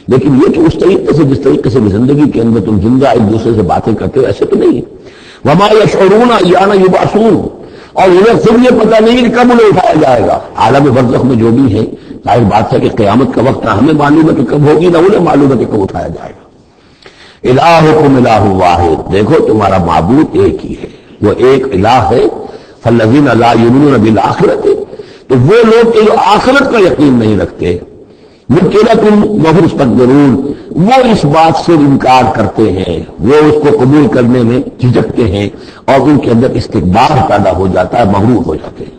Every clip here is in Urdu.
لیکن یہ کہ اس طریقے سے جس طریقے سے زندگی کے اندر تم زندہ ایک دوسرے سے باتیں کرتے ہو ایسے تو نہیں ہے۔ وما یشعرون ایان یبعثون، اور انہیں خود یہ پتہ نہیں کہ کب انہیں اٹھایا جائے گا۔ عالم برزخ میں جو بھی ہے، ظاہر بات ہے کہ قیامت کا وقت نہ ہمیں معلوم ہے کہ کب ہوگی نہ انہیں معلوم ہے کہ کب اٹھایا جائے گا۔ الہکم الہ واحد، دیکھو تمہارا معبود ایک ہی ہے، وہ ایک الہ ہے۔ فالذین لا یؤمنون بالآخرۃ، تو وہ لوگ کہ جو آخرت کا یقین نہیں رکھتے، منکرۃ وہم مستكبرون، وہ اس بات سے انکار کرتے ہیں، وہ اس کو قبول کرنے میں جھجکتے ہیں اور ان کے اندر استکبار پیدا ہو جاتا ہے، مغرور ہو جاتے ہیں۔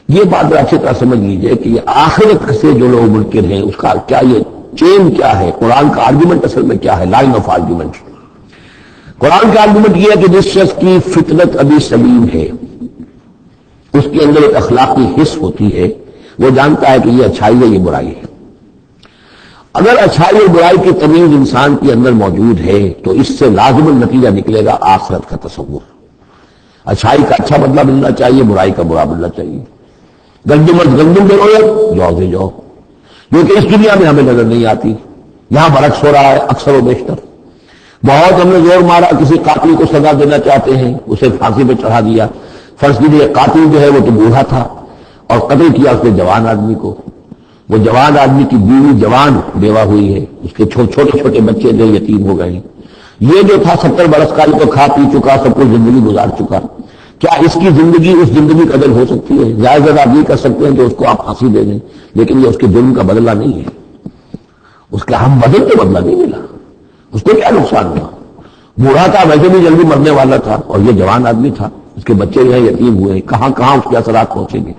یہ بات اچھی طرح سمجھ لیجئے کہ یہ آخرت سے جو لوگ منکر ہیں اس کا کیا یہ چین کیا ہے، قرآن کا آرگومنٹ اصل میں کیا ہے، لائن آف آرگومنٹ۔ قرآن کا آرگومنٹ یہ ہے کہ جس شخص کی فطرت ابھی سلیم ہے، اس کے اندر ایک اخلاقی حس ہوتی ہے، وہ جانتا ہے کہ یہ اچھائی ہے، یہ برائی ہے۔ اگر اچھائی اور برائی کی تمیز انسان کے اندر موجود ہے تو اس سے لازم نتیجہ نکلے گا آخرت کا تصور۔ اچھائی کا اچھا بدلہ ملنا چاہیے، برائی کا برا ملنا چاہیے۔ گندم از گندم کے رویت جو سے جو، جو کہ اس دنیا میں ہمیں نظر نہیں آتی، یہاں برعکس ہو رہا ہے اکثر و بیشتر۔ بہت ہم نے زور مارا، کسی قاتل کو سزا دینا چاہتے ہیں، اسے پھانسی پہ چڑھا دیا۔ فرض کیجیے قاتل جو ہے وہ تو بوڑھا تھا اور قتل کیا اس نے جوان آدمی کو، وہ جوان آدمی کی بیوی جوان بیوہ ہوئی ہے، اس کے چھوٹے چھوٹے بچے جو یتیم ہو گئے ہیں۔ یہ جو تھا 70 برس کا، یہ تو کھا پی چکا، سب کچھ زندگی گزار چکا، کیا اس کی زندگی اس زندگی قدر ہو سکتی ہے؟ زیادہ آپ یہ کر سکتے ہیں کہ اس کو آپ پھانسی دے دیں، لیکن یہ اس کے جرم کا بدلہ نہیں ہے، اس کا ہم بدل کے بدلہ نہیں ملا۔ اس کو کیا نقصان ہوا؟ بوڑھا تھا، ویسے بھی جلدی مرنے والا تھا، اور یہ جوان آدمی تھا، اس کے بچے جو ہیں یتیم ہوئے، کہاں کہاں اس کے اثرات پہنچیں گے۔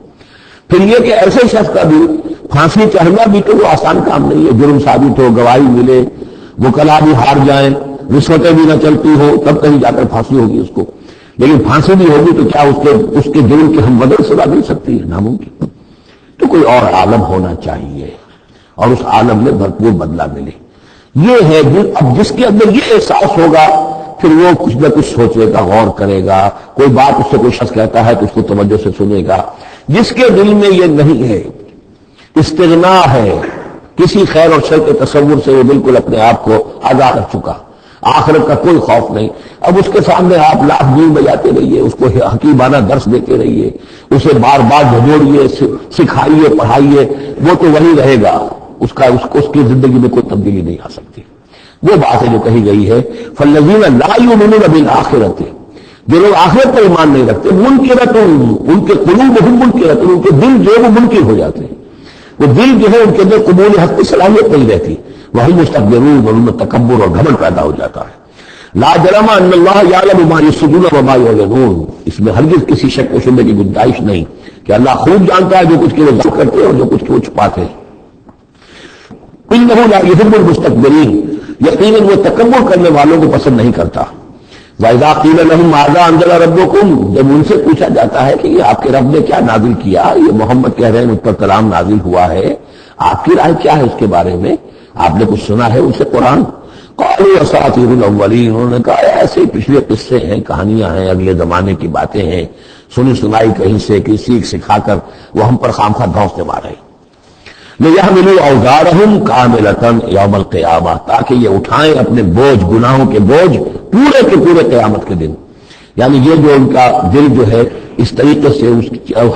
پھر یہ کہ ایسے شخص کا بھی پھانسی چڑھنا بھی تو وہ آسان کام نہیں ہے، جرم ثابت ہو، گواہی ملے، وکلا بھی ہار جائیں، رشوتیں بھی نہ چلتی ہو، تب کہیں جا کر پھانسی ہوگی اس کو۔ لیکن پھانسی بھی ہوگی تو کیا اس کے جرم کی ہم بدل سزا مل سکتی ہے؟ ناممکن۔ تو کوئی اور عالم ہونا چاہیے اور اس عالم میں بھرپور بدلہ ملے۔ یہ ہے اب جس کے اندر یہ احساس ہوگا پھر وہ کچھ نہ کچھ سوچے گا، غور کرے گا، کوئی بات اس سے کوئی شخص کہتا ہے تو اس کو توجہ سے سنے گا۔ جس کے دل میں یہ نہیں ہے، استغنا ہے کسی خیر اور شر کے تصور سے، وہ بالکل اپنے آپ کو آگاہ کر چکا، آخرت کا کوئی خوف نہیں۔ اب اس کے سامنے آپ لاکھ دین بجاتے رہیے، اس کو حکیمانہ درس دیتے رہیے، اسے بار بار جھجوڑیے، سکھائیے، پڑھائیے، وہ تو وہی رہے گا، اس کی زندگی میں کوئی تبدیلی نہیں آ سکتی۔ وہ بات ہے جو کہی گئی ہے فالذین لا یؤمنون بالآخرۃ، جو لوگ آخرت پر ایمان نہیں رکھتے، منکرۃ، ان کے قلوبہم منکرۃ، ان کے دل جو ہے وہ منکر ہو جاتے ہیں، وہ دل جو ہے ان کے اندر قبول حق کی صلاحیت نہیں رہتی، وہم مستكبرون، اور ان میں تکبر اور گھمنڈ پیدا ہو جاتا ہے۔ لا جرم ان اللہ یعلم ما یسرون وما یعلنون، اس میں ہرگز کسی شک و شبہ کی گنجائش نہیں کہ اللہ خوب جانتا ہے جو کچھ وہ ظاہر کرتے ہیں اور جو کچھ وہ چھپاتے ہیں۔ انہ لا یحب المستكبرین، یقیناً وہ تکبر کرنے والوں کو پسند نہیں کرتا۔ وَإِذَا قِيلَ لَهُمْ مَاذَا أَنزَلَ رَبُّكُمْ، جب ان سے پوچھا جاتا ہے کہ یہ آپ کے رب نے کیا نازل کیا، یہ محمد کہہ رہے ہیں ان پر کلام نازل ہوا ہے، آپ کی رائے کیا ہے اس کے بارے میں، آپ نے کچھ سنا ہے ان سے قرآن؟ قالوا اساطیر الاولین، انہوں نے کہا ایسے ہی پچھلے قصے ہیں، کہانیاں ہیں، اگلے زمانے کی باتیں ہیں، سنی سنائی کہیں سے کسی سکھا کر وہ ہم پر خامخواہ دھوسے مارے ہیں۔ لِيَحْمِلُوا أَوْزَارَهُمْ كَامِلَةً يَوْمَ الْقِيَامَةِ، تاکہ یہ اٹھائیں اپنے بوجھ، گناہوں کے بوجھ پورے کے پورے قیامت کے دن۔ یعنی یہ جو ان کا دل جو ہے اس طریقے سے اس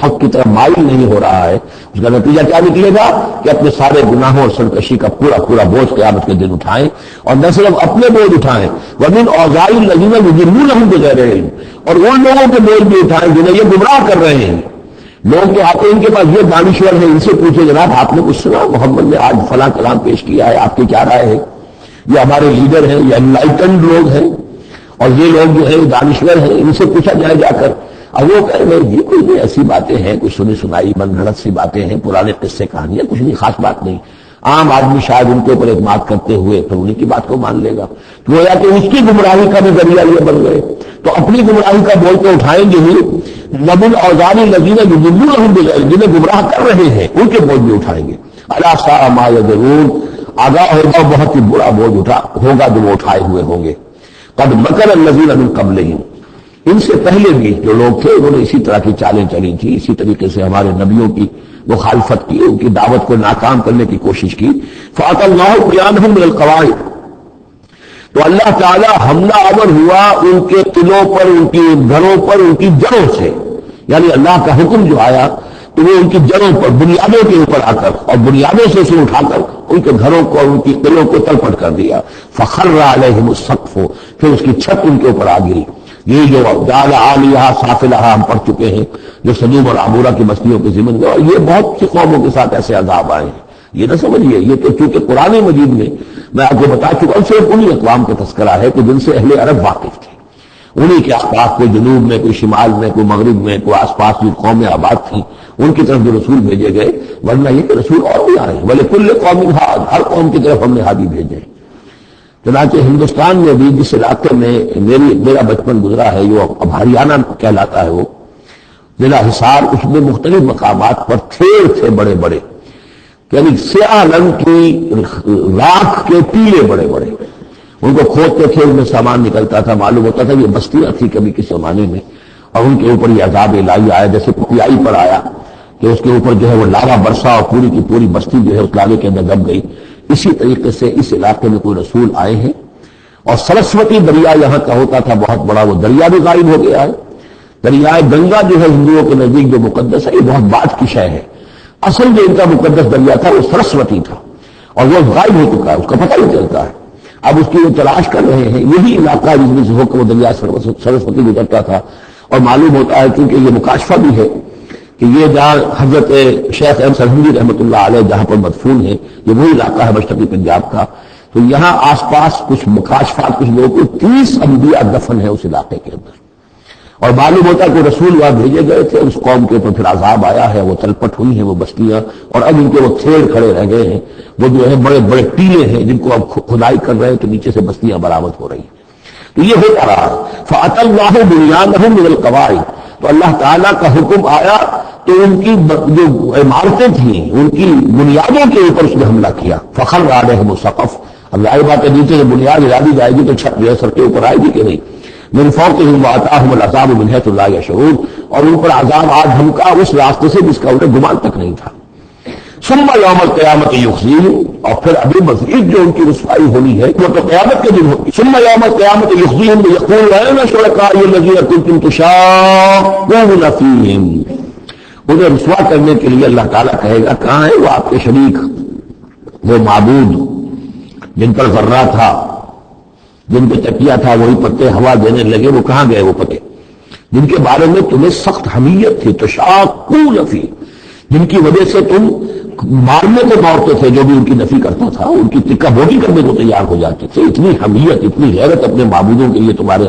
حق کی طرف مائل نہیں ہو رہا ہے، اس کا نتیجہ کیا نکلے گا کہ اپنے سارے گناہوں اور سرکشی کا پورا بوجھ قیامت کے دن اٹھائیں، اور نہ صرف اپنے بوجھ اٹھائیں، وَمِنْ أَوْزَارِ الَّذِينَ يُضِلُّونَهُمْ بِغَيْرِ عِلْمٍ، اور ان لوگوں کے بوجھ بھی اٹھائیں جنہیں یہ گمراہ کر رہے ہیں۔ لوگ کے آتے ہیں ان کے پاس یہ دانشور ہیں، ان سے پوچھے جناب آپ نے کچھ سنا، محمد نے آج فلاں کلام پیش کیا ہے، آپ کی کیا رائے ہے؟ یہ ہمارے لیڈر ہیں، یہ انلائٹنڈ لوگ ہیں، اور یہ لوگ جو ہے دانشور ہیں، ان سے پوچھا جائے جا کر۔ اب وہ کہہ رہے ہیں یہ کوئی نہیں، ایسی باتیں ہیں، کچھ سنی سنائی من گھڑت سی باتیں ہیں، پرانے قصے کہانیاں، کچھ نہیں، خاص بات نہیں۔ عام آدمی شاید ان کے اوپر اعتماد کرتے ہوئے پھر انہیں کی بات کو مان لے گا، تو گویا کہ اس کی گمراہی کا بھی ذریعہ یہ بن گئے، تو اپنی گمراہی کا بول کے اٹھائیں گے ہی۔ وَمِنْ أَوْزَارِ الَّذِينَ يُضِلُّونَهُمْ بِغَيْرِ عِلْمٍ، جنہیں گمراہ کر رہے ہیں ان کے بوجھ بھی اٹھائیں گے۔ أَلَا سَاءَ مَا يَزِرُونَ، آگاہ ہوگا بہت ہی برا بوجھ ہوگا جو وہ اٹھائے ہوئے ہوں گے۔ قَدْ مَكَرَ الَّذِينَ مِنْ قَبْلِهِمْ، ان سے پہلے بھی جو لوگ تھے انہوں نے اسی طرح کی چالیں چلی تھی، اسی طریقے سے ہمارے نبیوں کی مخالفت کی، ان کی دعوت کو ناکام کرنے کی کوشش کی. فَأَتَى اللَّهُ بِيَانَهُم مِّنَ الْقَوَاعِدِ، تو اللہ تعالیٰ حملہ آور ہوا ان کے قلعوں پر، ان کی گھروں پر، ان کی جڑوں سے. یعنی اللہ کا حکم جو آیا تو وہ ان کی جڑوں پر، بنیادوں کے اوپر آ کر، اور بنیادوں سے اسے اٹھا کر ان کے گھروں کو اور ان کی قلعوں کو تلپٹ کر دیا. فَخَرَّ عَلَيْهِمُ السَّقْفُ، پھر اس کی چھت ان کے اوپر آ گری. یہ جو جعل عالیہا سافلہا ہم پڑھ چکے ہیں، جو سدوم اور عمورہ کی بستیوں کے ذمن میں، اور یہ بہت سی قوموں کے ساتھ ایسے عذاب آئے ہیں. یہ نہ سمجھیے، یہ تو چونکہ قرآن مجید میں آپ کو بتا چکا ہوں، صرف انہی اقوام کا تذکرہ ہے کہ جن سے اہل عرب واقف تھے. انہی کے آس پاس، کوئی جنوب میں، کوئی شمال میں، کوئی مغرب میں، کوئی آس پاس جو قومیں آباد تھیں، ان کی طرف جو رسول بھیجے گئے. ورنہ یہ کہ رسول اور بھی آئے ہیں، وَلِكُلِّ قَوْمٍ ہَادٍ، ہر قوم کی طرف ہم نے ہادی بھیجے ہیں. چنانچہ ہندوستان میں بھی جس علاقے میں میرا بچپن گزرا ہے، جو اب ہریانہ کہلاتا ہے، وہ ضلع حصار، اس میں مختلف مقامات پر تھیر تھے بڑے بڑے، یعنی سیاہ رنگ کی راکھ کے ٹیلے بڑے بڑے. ان کو کھودتے تھے، ان میں سامان نکلتا تھا، معلوم ہوتا تھا یہ بستیاں تھی کبھی کس زمانے میں. اور ان کے اوپر یہ عذاب الہی آیا، جیسے پپیائی پر آیا کہ اس کے اوپر جو ہے وہ لاوا برسا اور پوری کی پوری بستی جو ہے اس لاوے کے اندر دب گئی. اسی طریقے سے اس علاقے میں کوئی رسول آئے ہیں. اور سرسوتی دریا یہاں کا ہوتا تھا بہت بڑا، وہ دریا بھی غائب ہو گیا ہے. دریائے گنگا جو ہے ہندوؤں کے نزدیک جو مقدس ہے، یہ بہت بعد کی شے ہے. اصل جو ان کا مقدس دریا تھا وہ سرسوتی تھا، اور وہ غائب ہو چکا ہے، اس کا پتہ نہیں چلتا ہے. اب اس کی وہ تلاش کر رہے ہیں. یہی علاقہ جس میں سے ہو کر وہ دریا سرسوتی گزرتا تھا. اور معلوم ہوتا ہے کیونکہ یہ مکاشفہ بھی ہے کہ یہ جہاں حضرت شیخ احمد سرہندی رحمۃ اللہ علیہ جہاں پر مدفون ہے، یہ وہی علاقہ ہے مشرقی پنجاب کا. تو یہاں آس پاس کچھ مکاشفات، کچھ لوگوں کو 30 انبیاء دفن ہے اس علاقے کے اندر. اور معلوم ہوتا ہے کہ رسول وہاں بھیجے گئے تھے، اس قوم کے اوپر پھر عذاب آیا ہے، وہ تلپٹ ہوئی ہیں وہ بستیاں، اور اب ان کے وہ تھیڑ کھڑے رہ گئے ہیں. وہ جو ہے بڑے بڑے ٹیلے ہیں جن کو اب کھدائی کر رہے ہیں تو نیچے سے بستیاں برآمد ہو رہی ہیں. تو یہ ہوتا رہا. فَأَتَى اللَّهُ بُنْيَانَهُم مِّنَ الْقَوَاعِدِ، تو اللہ تعالیٰ کا حکم آیا تو ان کی جو عمارتیں تھیں ان کی بنیادوں کے اوپر اس نے حملہ کیا. فَخَرَّ عَلَيْهِمُ السَّقْفُ، اب ظاہر بات ہے نیچے سے بنیاد گرا دی جائے گی تو چھت جو ہے سر کے اوپر آئے گی کہ نہیں. مِن فَوْقِهِمْ وَأَتَاهُمُ الْعَذَابُ مِنْ حَيْثُ لَا يَشْعُرُونَ، اور ان پر عذاب آج دھمکا اس راستے سے جس کا انہیں گمان تک نہیں تھا. ثُمَّ يَوْمَ الْقِيَامَةِ يُخْزِيهِمْ، اور پھر ابھی مزید جو ان کی رسوائی ہونی ہے وہ تو قیامت کے دن ہوگی. ثُمَّ يَوْمَ الْقِيَامَةِ يُخْزِيهِمْ وَيَقُولُ أَيْنَ شُرَكَائِيَ الَّذِينَ كُنتُمْ تُشَاقُّونَ فِيهِمْ، انہیں رسوا کرنے کے لیے اللہ تعالیٰ کہے گا کہاں ہے وہ آپ کے شریک، وہ معبود جن پر ذرہ تھا، جن پہ تکیہ تھا، وہی پتے ہوا دینے لگے، وہ کہاں گئے وہ پتے جن کے بارے میں تمہیں سخت حمیت تھی. تشاقون فی، جن کی وجہ سے تم مارنے کو دوڑتے تھے، جو بھی ان کی نفی کرتا تھا ان کی ٹکا بوٹی کرنے کو تیار ہو جاتے تھے. اتنی حمیت، اتنی غیرت اپنے معبودوں کے لیے تمہارے